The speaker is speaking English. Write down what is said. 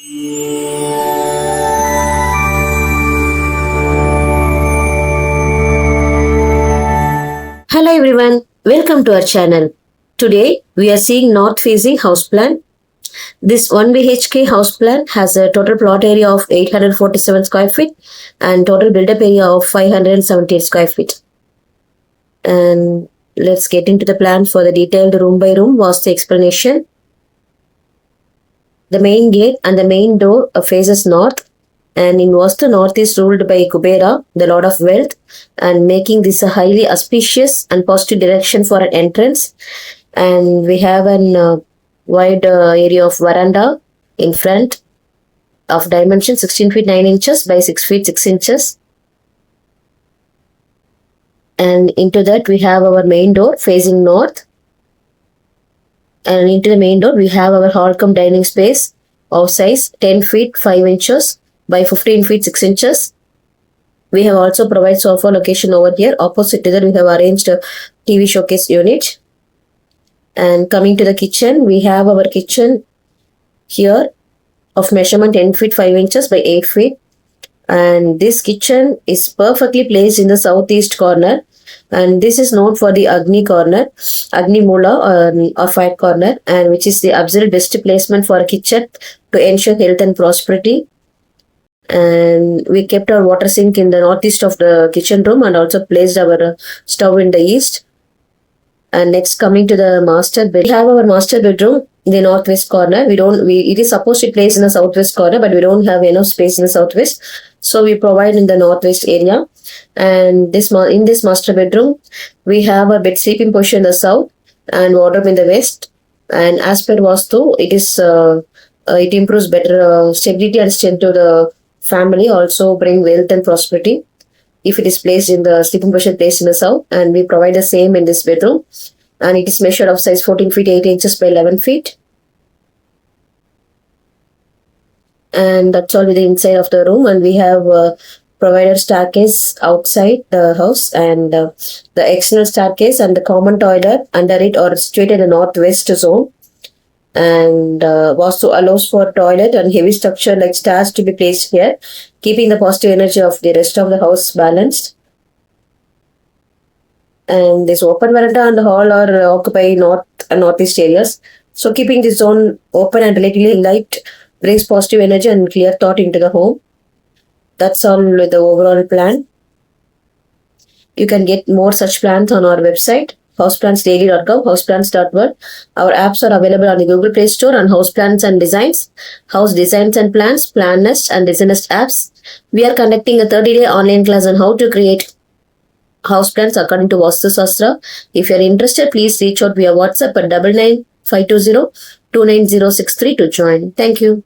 Hello everyone, welcome to our channel. Today we are seeing north facing house plan. This 1 BHK house plan has a total plot area of 847 square feet and total build-up area of 578 square feet. And let's get into the plan for the detailed room by room Vastu explanation. The main gate and the main door faces north, and in Vastu, north is ruled by Kubera, the lord of wealth, and making this a highly auspicious and positive direction for an entrance. And we have an wide area of veranda in front of dimension 16 feet 9 inches by 6 feet 6 inches. And into that we have our main door facing north. And into the main door we have our hall cum dining space of size 10 feet 5 inches by 15 feet 6 inches. We have also provided sofa location over here. Opposite to that we have arranged a TV showcase unit. And coming to the kitchen, we have our kitchen here of measurement 10 feet 5 inches by 8 feet. And this kitchen is perfectly placed in the southeast corner. And this is known for the Agni corner, Agni Mula or fire corner, and which is the absolute best placement for a kitchen to ensure health and prosperity. And we kept our water sink in the northeast of the kitchen room and also placed our stove in the east. And next, coming to the master bed, we have our master bedroom in the northwest corner. It is supposed to be placed in the southwest corner, but we don't have enough space in the southwest, so we provide in the northwest area. And in this master bedroom, we have a bed sleeping position in the south and wardrobe in the west. And as per Vastu, it improves better stability and strength to the family, also bring wealth and prosperity if it is placed in the sleeping position placed in the south. And we provide the same in this bedroom, and it is measured of size 14 feet 8 inches by 11 feet. And that's all with the inside of the room. And we have provided staircase outside the house, and the external staircase and the common toilet under it are situated in the northwest zone. And Vastu allows for toilet and heavy structure like stairs to be placed here, keeping the positive energy of the rest of the house balanced. And this open veranda and hall are occupied north and northeast areas. So keeping this zone open and relatively light brings positive energy and clear thought into the home. That's all with the overall plan. You can get more such plans on our website, houseplansdaily.com, houseplans.world. Our apps are available on the Google Play Store on House Plans and Designs, House Designs and Plans, Plan Nest and Design Nest apps. We are conducting a 30-day online class on how to create house plans according to Vastu Sastra. If you are interested, please reach out via WhatsApp at 99520 29063 to join. Thank you.